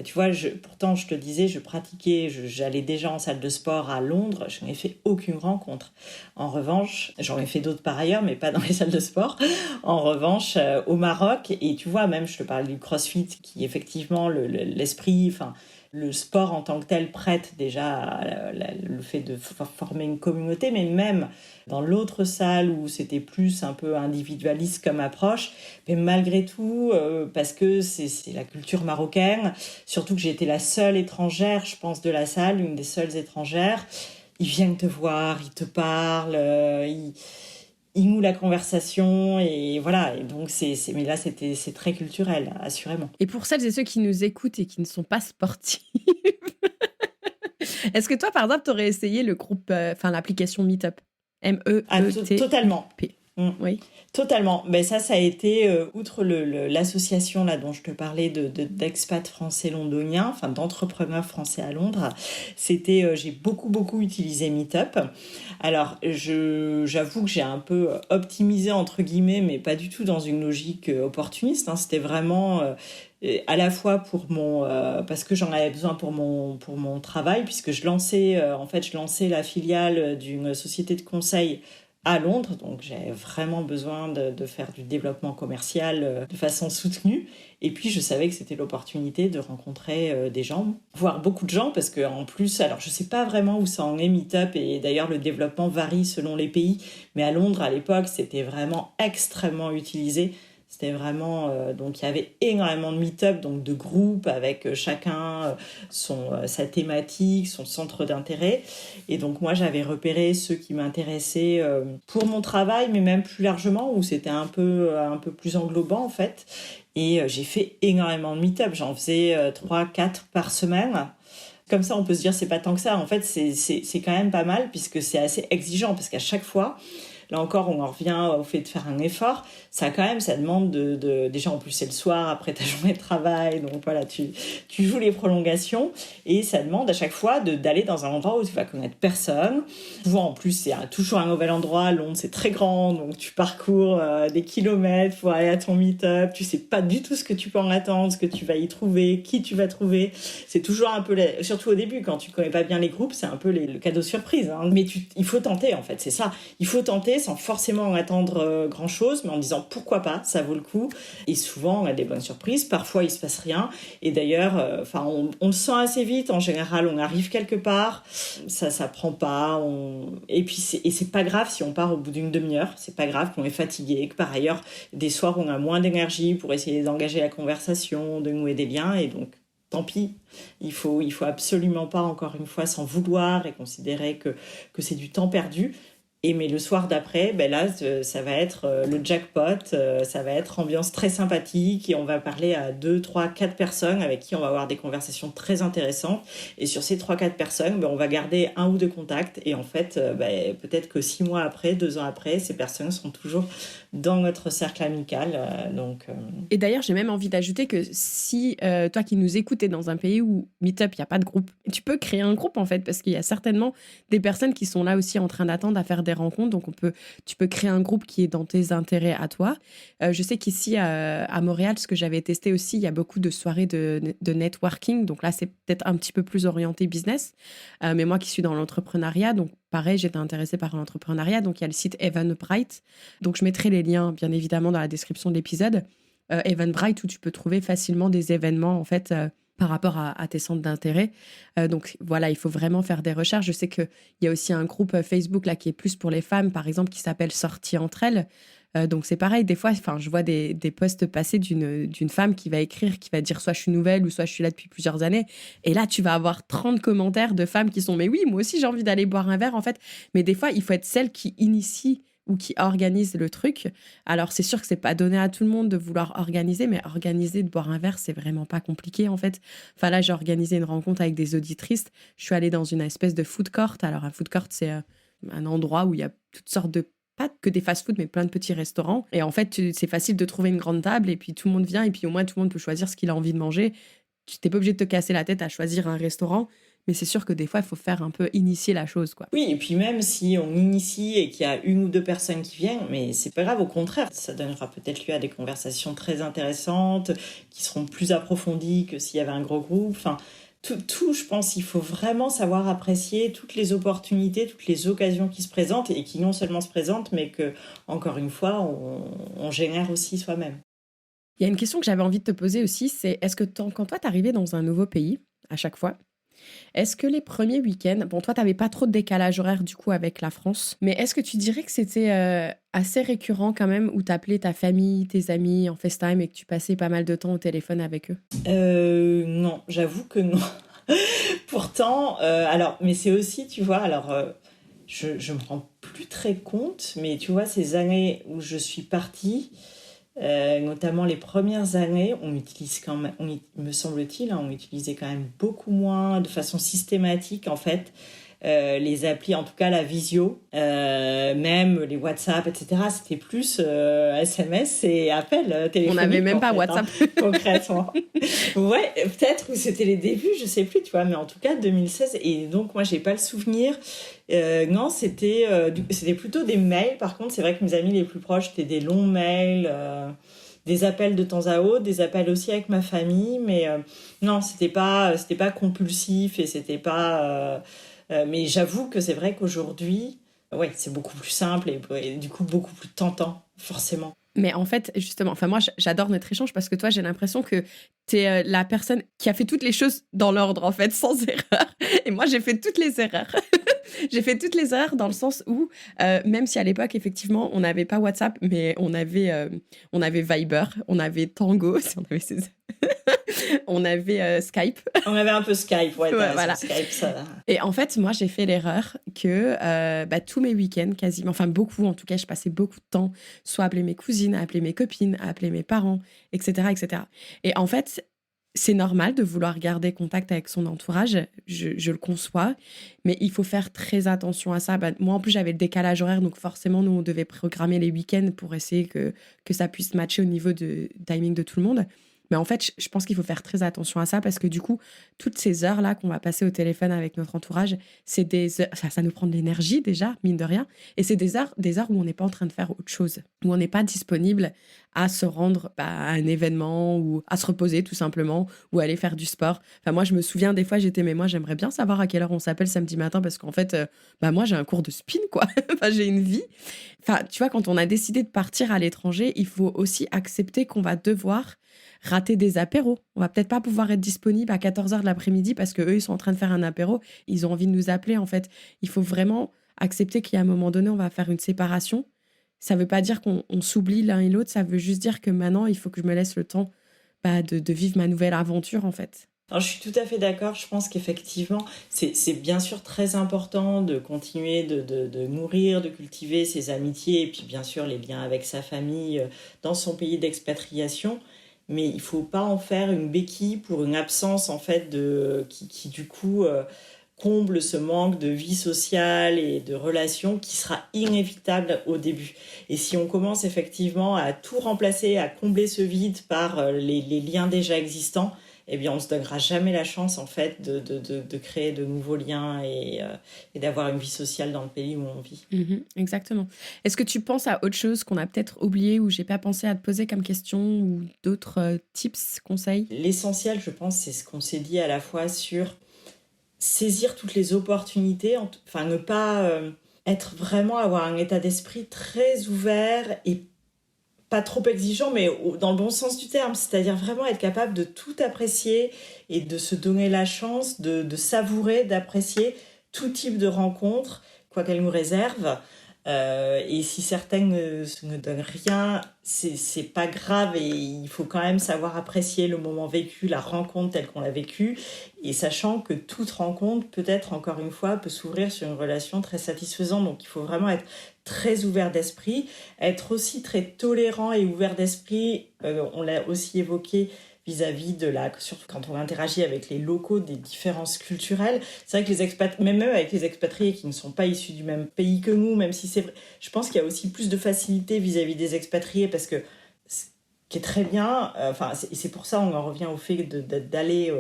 tu vois, pourtant, je te disais, j'allais déjà en salle de sport à Londres, je n'ai fait aucune rencontre. En revanche, j'en ai fait d'autres par ailleurs, mais pas dans les salles de sport. En revanche, au Maroc, et tu vois, même, je te parlais du CrossFit, qui effectivement, l'esprit, enfin, le sport en tant que tel prête déjà le fait de former une communauté, mais même dans l'autre salle où c'était plus un peu individualiste comme approche, mais malgré tout, parce que c'est la culture marocaine, surtout que j'étais la seule étrangère, je pense, de la salle, une des seules étrangères, ils viennent te voir, ils te parlent, ils nouent la conversation et voilà. Et donc mais là c'est très culturel, assurément. Et pour celles et ceux qui nous écoutent et qui ne sont pas sportifs, est-ce que toi, par exemple, tu aurais essayé le groupe, l'application Meetup? M-E-E-T-U-P. Totalement. Oui. Totalement. Ben ça a été, outre l'association là dont je te parlais d'expats français londoniens, enfin d'entrepreneurs français à Londres, j'ai beaucoup utilisé Meetup. Alors, j'avoue que j'ai un peu optimisé entre guillemets, mais pas du tout dans une logique opportuniste. Hein. C'était vraiment à la fois parce que j'en avais besoin pour mon travail, puisque je lançais la filiale d'une société de conseil à Londres, donc j'avais vraiment besoin de faire du développement commercial de façon soutenue. Et puis je savais que c'était l'opportunité de rencontrer des gens, voire beaucoup de gens, parce qu'en plus, alors je sais pas vraiment où ça en est Meetup, et d'ailleurs le développement varie selon les pays, mais à Londres à l'époque c'était vraiment extrêmement utilisé. C'était vraiment donc il y avait énormément de meet-up, donc de groupes avec chacun sa thématique, son centre d'intérêt. Et donc moi j'avais repéré ceux qui m'intéressaient pour mon travail, mais même plus largement où c'était un peu plus englobant en fait. Et j'ai fait énormément de meet-up. J'en faisais 3-4 par semaine. Comme ça on peut se dire c'est pas tant que ça. En fait c'est quand même pas mal puisque c'est assez exigeant parce qu'à chaque fois. Là encore, on en revient au fait de faire un effort. Ça demande déjà en plus c'est le soir après ta journée de travail, donc voilà, tu joues les prolongations et ça demande à chaque fois d'aller dans un endroit où tu vas connaître personne. Souvent en plus c'est toujours un nouvel endroit. Londres c'est très grand, donc tu parcours des kilomètres pour aller à ton meet-up. Tu sais pas du tout ce que tu peux en attendre, ce que tu vas y trouver, qui tu vas trouver. C'est toujours un peu, surtout au début quand tu connais pas bien les groupes, c'est un peu le cadeau surprise. Hein. Mais il faut tenter en fait, c'est ça. Il faut tenter sans forcément en attendre grand-chose, mais en disant pourquoi pas, ça vaut le coup. Et souvent, on a des bonnes surprises. Parfois, il se passe rien. Et d'ailleurs, on le sent assez vite. En général, on arrive quelque part, ça prend pas. Et puis, c'est pas grave si on part au bout d'une demi-heure. C'est pas grave qu'on est fatigué, que par ailleurs, des soirs, on a moins d'énergie pour essayer d'engager la conversation, de nouer des liens. Et donc, tant pis, il faut absolument pas, encore une fois, s'en vouloir et considérer que c'est du temps perdu. Mais le soir d'après, là, ça va être le jackpot, ça va être ambiance très sympathique et on va parler à 2, 3, 4 personnes avec qui on va avoir des conversations très intéressantes. Et sur ces 3, 4 personnes, on va garder 1 ou 2 contacts et en fait, peut-être que 6 mois après, 2 ans après, ces personnes sont toujours dans notre cercle amical. Et d'ailleurs, j'ai même envie d'ajouter que si toi qui nous écoutes es dans un pays où Meetup, il n'y a pas de groupe, tu peux créer un groupe en fait, parce qu'il y a certainement des personnes qui sont là aussi en train d'attendre à faire des rencontres. Donc, tu peux créer un groupe qui est dans tes intérêts à toi. Je sais qu'ici, à Montréal, ce que j'avais testé aussi, il y a beaucoup de soirées de networking. Donc là, c'est peut-être un petit peu plus orienté business. Mais moi qui suis dans l'entrepreneuriat, donc pareil, j'étais intéressée par l'entrepreneuriat. Donc, il y a le site Eventbrite. Donc, je mettrai les liens, bien évidemment, dans la description de l'épisode. Eventbrite, où tu peux trouver facilement des événements, en fait, par rapport à tes centres d'intérêt. Donc voilà, il faut vraiment faire des recherches. Je sais qu'il y a aussi un groupe Facebook là, qui est plus pour les femmes, par exemple, qui s'appelle Sorties entre elles. Donc c'est pareil, des fois, je vois des posts passer d'une femme qui va écrire, qui va dire soit je suis nouvelle ou soit je suis là depuis plusieurs années. Et là, tu vas avoir 30 commentaires de femmes qui sont « Mais oui, moi aussi, j'ai envie d'aller boire un verre, en fait. » Mais des fois, il faut être celle qui initie ou qui organise le truc. Alors, c'est sûr que c'est pas donné à tout le monde de vouloir organiser, mais organiser de boire un verre, c'est vraiment pas compliqué, en fait. Enfin, là, j'ai organisé une rencontre avec des auditrices. Je suis allée dans une espèce de food court. Alors, un food court, c'est un endroit où il y a toutes sortes de, pas que des fast-food, mais plein de petits restaurants. Et en fait, c'est facile de trouver une grande table et puis tout le monde vient et puis au moins tout le monde peut choisir ce qu'il a envie de manger. Tu n'es pas obligé de te casser la tête à choisir un restaurant. Mais c'est sûr que des fois, il faut faire un peu initier la chose, quoi. Oui, et puis même si on initie et qu'il y a 1 ou 2 personnes qui viennent, mais c'est pas grave, au contraire, ça donnera peut-être lieu à des conversations très intéressantes, qui seront plus approfondies que s'il y avait un gros groupe. Enfin, tout, je pense, il faut vraiment savoir apprécier toutes les opportunités, toutes les occasions qui se présentent et qui non seulement se présentent, mais que, encore une fois, on génère aussi soi-même. Il y a une question que j'avais envie de te poser aussi, c'est est-ce que quand toi, t'arrivais dans un nouveau pays, à chaque fois, est-ce que les premiers week-ends, bon, toi, t'avais pas trop de décalage horaire du coup avec la France, mais est-ce que tu dirais que c'était assez récurrent quand même où t'appelais ta famille, tes amis en FaceTime et que tu passais pas mal de temps au téléphone avec eux? Non, j'avoue que non. Pourtant, alors, mais c'est aussi, tu vois, alors, je me rends plus très compte, mais tu vois, ces années où je suis partie, notamment les premières années, on utilise quand même, me semble-t-il, on utilisait quand même beaucoup moins, de façon systématique en fait, les applis, en tout cas la visio, même les WhatsApp, etc. C'était plus SMS et appel téléphonique. On n'avait même pas fait, WhatsApp. Concrètement. Ouais, peut-être que c'était les débuts, je sais plus, tu vois, mais en tout cas 2016. Et donc moi, j'ai pas le souvenir. Non, c'était plutôt des mails. Par contre, c'est vrai que mes amis les plus proches, c'était des longs mails. Des appels de temps à autre, des appels aussi avec ma famille, mais non, c'était pas compulsif et c'était pas. Mais j'avoue que c'est vrai qu'aujourd'hui, ouais, c'est beaucoup plus simple et du coup beaucoup plus tentant, forcément. Mais en fait, justement, enfin moi, j'adore notre échange parce que toi, j'ai l'impression que t'es la personne qui a fait toutes les choses dans l'ordre, en fait, sans erreur. Et moi, j'ai fait toutes les erreurs. J'ai fait toutes les erreurs dans le sens où, même si à l'époque, effectivement, on n'avait pas WhatsApp, mais on avait Viber, on avait Tango, on avait on avait Skype. On avait un peu Skype, ouais, voilà. Skype, ça va. Et en fait, moi, j'ai fait l'erreur que tous mes week-ends, quasiment, enfin beaucoup en tout cas, je passais beaucoup de temps, soit à appeler mes cousines, à appeler mes copines, à appeler mes parents, etc., etc. Et en fait, c'est normal de vouloir garder contact avec son entourage, je le conçois, mais il faut faire très attention à ça. Moi, en plus, j'avais le décalage horaire, donc forcément, nous, on devait programmer les week-ends pour essayer que ça puisse matcher au niveau de timing de tout le monde. Mais en fait, je pense qu'il faut faire très attention à ça parce que du coup, toutes ces heures-là qu'on va passer au téléphone avec notre entourage, c'est des heures, ça nous prend de l'énergie déjà, mine de rien. Et c'est des heures où on n'est pas en train de faire autre chose, où on n'est pas disponible à se rendre à un événement ou à se reposer tout simplement ou aller faire du sport. Enfin, moi, je me souviens des fois, mais moi, j'aimerais bien savoir à quelle heure on s'appelle samedi matin parce qu'en fait, moi, j'ai un cours de spin, quoi. Enfin, j'ai une vie. Enfin, tu vois, quand on a décidé de partir à l'étranger, il faut aussi accepter qu'on va devoir rater des apéros. On va peut-être pas pouvoir être disponible à 14h de l'après-midi parce qu'eux, ils sont en train de faire un apéro. Ils ont envie de nous appeler, en fait. Il faut vraiment accepter qu'à un moment donné, on va faire une séparation. Ça veut pas dire qu'on s'oublie l'un et l'autre. Ça veut juste dire que maintenant, il faut que je me laisse le temps de vivre ma nouvelle aventure, en fait. Alors, je suis tout à fait d'accord. Je pense qu'effectivement, c'est bien sûr très important de continuer de nourrir, de cultiver ses amitiés et puis bien sûr les liens avec sa famille dans son pays d'expatriation. Mais il ne faut pas en faire une béquille pour une absence en fait qui du coup comble ce manque de vie sociale et de relations qui sera inévitable au début. Et si on commence effectivement à tout remplacer, à combler ce vide par les liens déjà existants, eh bien, on ne se donnera jamais la chance, en fait, de créer de nouveaux liens et d'avoir une vie sociale dans le pays où on vit. Exactement. Est-ce que tu penses à autre chose qu'on a peut-être oublié ou j'ai pas pensé à te poser comme question ou d'autres tips, conseils? L'essentiel, je pense, c'est ce qu'on s'est dit à la fois sur saisir toutes les opportunités, enfin, ne pas être vraiment, avoir un état d'esprit très ouvert et pas trop exigeant, mais dans le bon sens du terme, c'est-à-dire vraiment être capable de tout apprécier et de se donner la chance de savourer, d'apprécier tout type de rencontre, quoi qu'elle nous réserve. Et si certaines ne donnent rien, c'est pas grave et il faut quand même savoir apprécier le moment vécu, la rencontre telle qu'on l'a vécue, et sachant que toute rencontre, peut-être encore une fois, peut s'ouvrir sur une relation très satisfaisante. Donc il faut vraiment être très ouvert d'esprit, être aussi très tolérant et ouvert d'esprit, on l'a aussi évoqué, vis-à-vis surtout quand on interagit avec les locaux des différences culturelles. C'est vrai que les expatriés, même avec les expatriés qui ne sont pas issus du même pays que nous, même si c'est vrai, je pense qu'il y a aussi plus de facilité vis-à-vis des expatriés parce que qui est très bien, c'est pour ça on en revient au fait d'aller,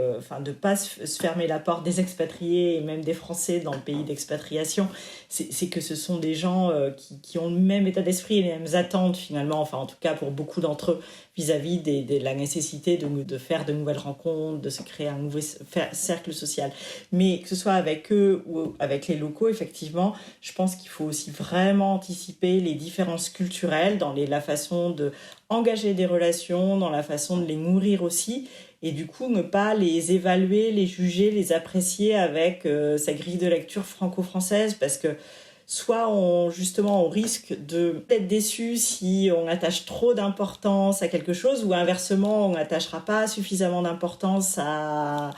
de pas se fermer la porte des expatriés et même des Français dans le pays d'expatriation. C'est que ce sont des gens qui ont le même état d'esprit et les mêmes attentes finalement, enfin en tout cas pour beaucoup d'entre eux, vis-à-vis de la nécessité de faire de nouvelles rencontres, de se créer un nouveau cercle social. Mais que ce soit avec eux ou avec les locaux, effectivement, je pense qu'il faut aussi vraiment anticiper les différences culturelles dans la façon de engager des relations, dans la façon de les nourrir aussi, et du coup ne pas les évaluer, les juger, les apprécier avec sa grille de lecture franco-française, parce que soit on risque d'être déçu si on attache trop d'importance à quelque chose, ou inversement on n'attachera pas suffisamment d'importance à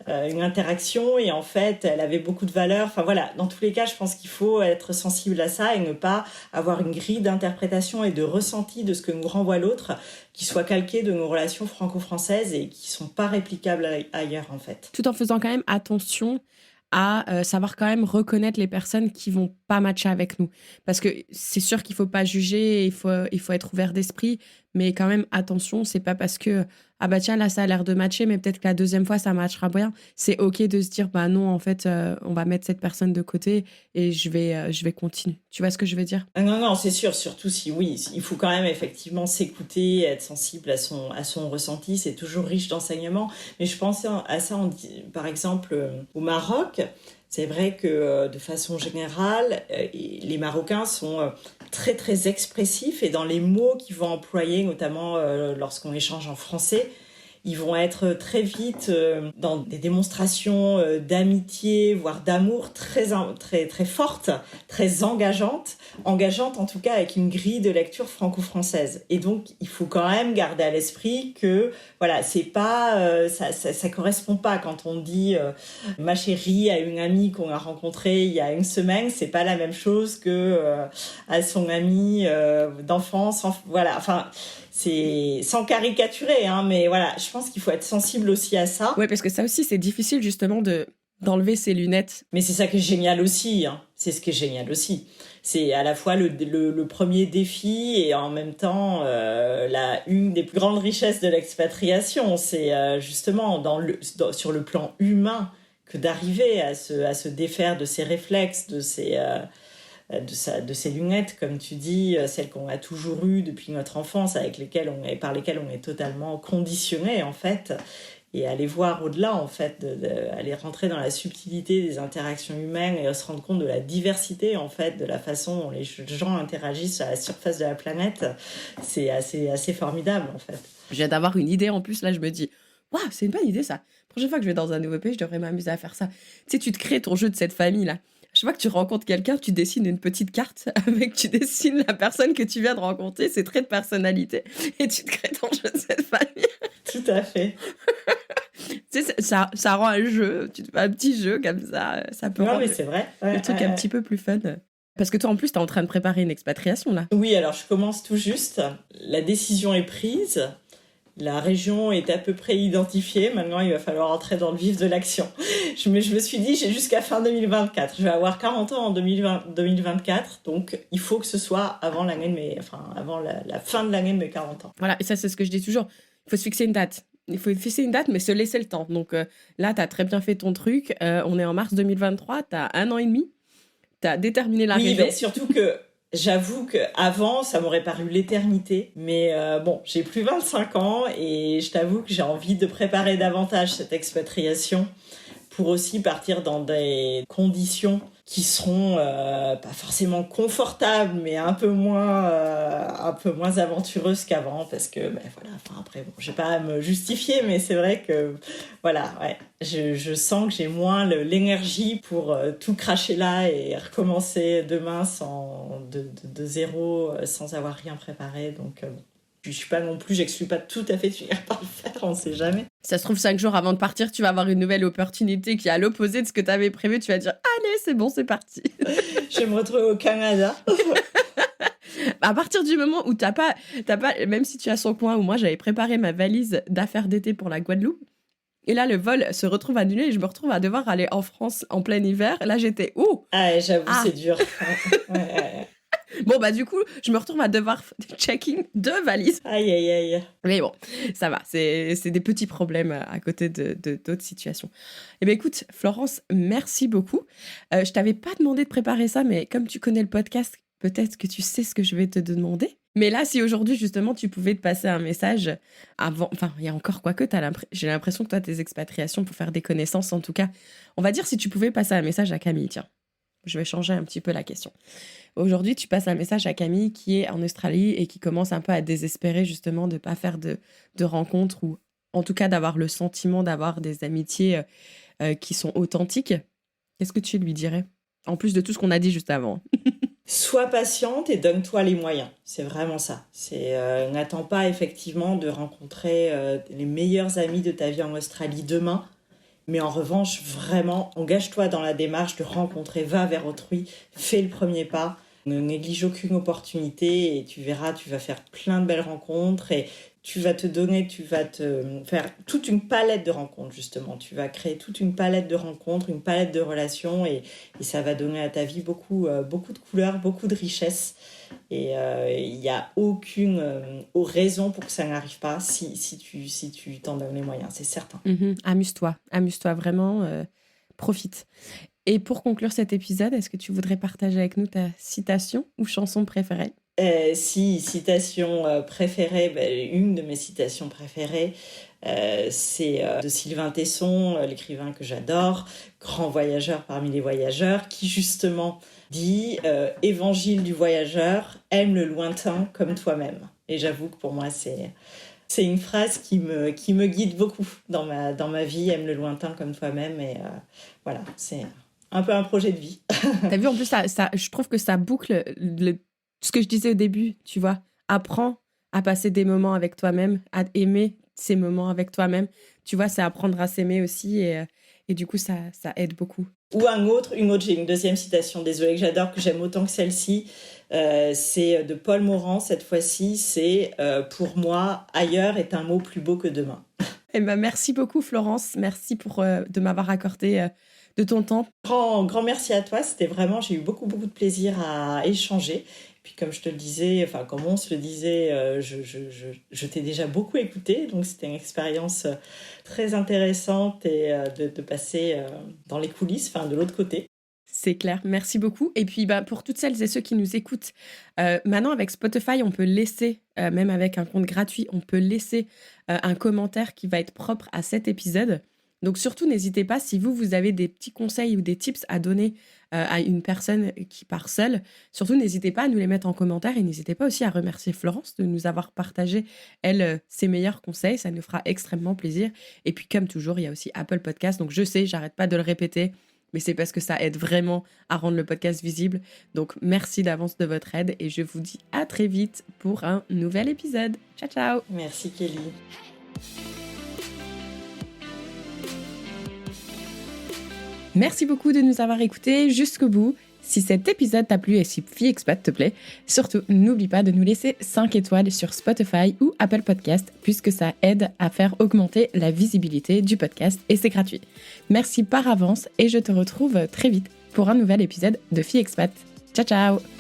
une interaction et en fait elle avait beaucoup de valeur. Enfin voilà, dans tous les cas je pense qu'il faut être sensible à ça et ne pas avoir une grille d'interprétation et de ressenti de ce que nous renvoie l'autre qui soit calquée de nos relations franco-françaises et qui sont pas réplicables ailleurs en fait. Tout en faisant quand même attention à savoir quand même reconnaître les personnes qui vont pas matcher avec nous. Parce que c'est sûr qu'il faut pas juger, il faut être ouvert d'esprit, mais quand même attention, c'est pas parce que ah bah tiens là ça a l'air de matcher, mais peut-être que la deuxième fois ça matchera bien. C'est ok de se dire bah non en fait on va mettre cette personne de côté et je vais continuer. Tu vois ce que je veux dire? Non, c'est sûr, surtout si oui, il faut quand même effectivement s'écouter, être sensible à son ressenti, c'est toujours riche d'enseignements. Mais je pensais à ça, par exemple, au Maroc. C'est vrai que de façon générale, les Marocains sont très très expressifs et dans les mots qu'ils vont employer, notamment lorsqu'on échange en français, ils vont être très vite dans des démonstrations d'amitié, voire d'amour très, très, très fortes, très engageantes en tout cas avec une grille de lecture franco-française. Et donc, il faut quand même garder à l'esprit que, voilà, c'est pas, ça correspond pas quand on dit ma chérie à une amie qu'on a rencontrée il y a une semaine, c'est pas la même chose que à son amie d'enfance, voilà, enfin, c'est sans caricaturer, hein, mais voilà, je pense qu'il faut être sensible aussi à ça. Ouais, parce que ça aussi, c'est difficile justement d'enlever ses lunettes. Mais c'est ça qui est génial aussi, hein. C'est ce qui est génial aussi. C'est à la fois le premier défi et en même temps une des plus grandes richesses de l'expatriation. C'est justement sur le plan humain que d'arriver à se défaire de ses réflexes, de ces lunettes, comme tu dis, celles qu'on a toujours eues depuis notre enfance, par lesquelles on est totalement conditionné en fait, et aller voir au-delà en fait, aller rentrer dans la subtilité des interactions humaines et se rendre compte de la diversité en fait, de la façon dont les gens interagissent à la surface de la planète, c'est assez formidable en fait. Je viens d'avoir une idée en plus, là je me dis waouh, c'est une bonne idée ça. La prochaine fois que je vais dans un nouveau pays, je devrais m'amuser à faire ça. Tu sais, tu te crées ton jeu de cette famille là. Chaque fois que tu rencontres quelqu'un, tu dessines une petite carte tu dessines la personne que tu viens de rencontrer, ses traits de personnalité, et tu te crées ton jeu de cette famille. Tout à fait. Tu sais, ça rend un jeu, un petit jeu comme ça peut Non, rendre mais c'est vrai. le truc un petit peu plus fun. Parce que toi, en plus, t'es en train de préparer une expatriation, là. Oui, alors je commence tout juste. La décision est prise. La région est à peu près identifiée. Maintenant, il va falloir entrer dans le vif de l'action. Je me suis dit, j'ai jusqu'à fin 2024. Je vais avoir 40 ans en 2024. Donc, il faut que ce soit avant avant la fin de l'année de mes 40 ans. Voilà, et ça, c'est ce que je dis toujours. Il faut se fixer une date. Il faut fixer une date, mais se laisser le temps. Donc là, t'as très bien fait ton truc. On est en mars 2023. T'as 1 an et demi. T'as déterminé la région. Oui, surtout que j'avoue qu'avant, ça m'aurait paru l'éternité. Mais bon, j'ai plus 25 ans et je t'avoue que j'ai envie de préparer davantage cette expatriation pour aussi partir dans des conditions qui seront pas forcément confortables, mais un peu moins aventureuses qu'avant, parce que après bon, j'ai pas à me justifier, mais c'est vrai que voilà, ouais, je sens que j'ai moins l'énergie pour tout cracher là et recommencer demain de zéro, sans avoir rien préparé, donc je suis pas non plus, j'exclus pas tout à fait de finir par le faire, on sait jamais. Ça se trouve, 5 jours avant de partir, tu vas avoir une nouvelle opportunité qui est à l'opposé de ce que tu avais prévu. Tu vas dire, allez, c'est bon, c'est parti. Je vais me retrouver au Canada. À partir du moment où t'as pas même situation que moi, où moi j'avais préparé ma valise d'affaires d'été pour la Guadeloupe, et là le vol se retrouve annulé et je me retrouve à devoir aller en France en plein hiver. Là j'étais Ah, j'avoue, c'est dur. Ouais. Bon bah du coup je me retrouve à devoir checking 2 valises. Aïe aïe aïe. Mais bon, ça va, c'est des petits problèmes à côté de d'autres situations. Eh bien écoute Florence, merci beaucoup. Je t'avais pas demandé de préparer ça, mais comme tu connais le podcast, peut-être que tu sais ce que je vais te demander. Mais là, si aujourd'hui, justement, tu pouvais te passer un message avant... Enfin, il y a encore quoi que j'ai l'impression que toi, tes expatriations pour faire des connaissances, en tout cas, on va dire si tu pouvais passer un message à Camille, tiens. Je vais changer un petit peu la question. Aujourd'hui, tu passes un message à Camille qui est en Australie et qui commence un peu à désespérer, justement, de ne pas faire de rencontres ou, en tout cas, d'avoir le sentiment d'avoir des amitiés qui sont authentiques. Qu'est-ce que tu lui dirais ? En plus de tout ce qu'on a dit juste avant. Sois patiente et donne-toi les moyens. C'est vraiment ça. N'attends pas effectivement de rencontrer les meilleurs amis de ta vie en Australie demain. Mais en revanche, vraiment, engage-toi dans la démarche de rencontrer, va vers autrui, fais le premier pas. Ne néglige aucune opportunité et tu verras, tu vas faire plein de belles rencontres et tu vas te faire toute une palette de rencontres, justement. Tu vas créer toute une palette de rencontres, une palette de relations et ça va donner à ta vie beaucoup de couleurs, beaucoup de richesses. Et il n'y a aucune raison pour que ça n'arrive pas si tu t'en donnes les moyens, c'est certain. Amuse-toi vraiment, profite. Et pour conclure cet épisode, est-ce que tu voudrais partager avec nous ta citation ou chanson préférée ? Citation préférée, une de mes citations préférées, c'est de Sylvain Tesson, l'écrivain que j'adore, grand voyageur parmi les voyageurs, qui justement dit « Évangile du voyageur, aime le lointain comme toi-même ». Et j'avoue que pour moi, c'est une phrase qui me guide beaucoup dans ma vie, aime le lointain comme toi-même. Et voilà, c'est un peu un projet de vie. T'as vu, en plus, ça, je trouve que ça boucle ce que je disais au début, tu vois. Apprends à passer des moments avec toi-même, à aimer ces moments avec toi-même. Tu vois, c'est apprendre à s'aimer aussi et du coup, ça aide beaucoup. Ou j'ai une deuxième citation, désolée, que j'adore, que j'aime autant que celle-ci. C'est de Paul Morand, cette fois-ci. C'est pour moi, ailleurs est un mot plus beau que demain. Eh ben, merci beaucoup, Florence. Merci de m'avoir accordé de ton temps. Grand merci à toi. C'était vraiment, j'ai eu beaucoup de plaisir à échanger. Puis comme je te le disais, enfin comme on se le disait, je t'ai déjà beaucoup écouté, donc c'était une expérience très intéressante et de passer dans les coulisses, enfin de l'autre côté. C'est clair, merci beaucoup. Et puis pour toutes celles et ceux qui nous écoutent, maintenant avec Spotify, on peut laisser, même avec un compte gratuit, on peut laisser un commentaire qui va être propre à cet épisode. Donc surtout, n'hésitez pas, si vous avez des petits conseils ou des tips à donner à une personne qui part seule, surtout n'hésitez pas à nous les mettre en commentaire et n'hésitez pas aussi à remercier Florence de nous avoir partagé, elle, ses meilleurs conseils, ça nous fera extrêmement plaisir. Et puis comme toujours, il y a aussi Apple Podcast, donc je sais, j'arrête pas de le répéter, mais c'est parce que ça aide vraiment à rendre le podcast visible. Donc merci d'avance de votre aide et je vous dis à très vite pour un nouvel épisode. Ciao, ciao. Merci Kelly. Merci beaucoup de nous avoir écoutés jusqu'au bout. Si cet épisode t'a plu et si Fille Expat te plaît, surtout n'oublie pas de nous laisser 5 étoiles sur Spotify ou Apple Podcast puisque ça aide à faire augmenter la visibilité du podcast et c'est gratuit. Merci par avance et je te retrouve très vite pour un nouvel épisode de Fille Expat. Ciao ciao!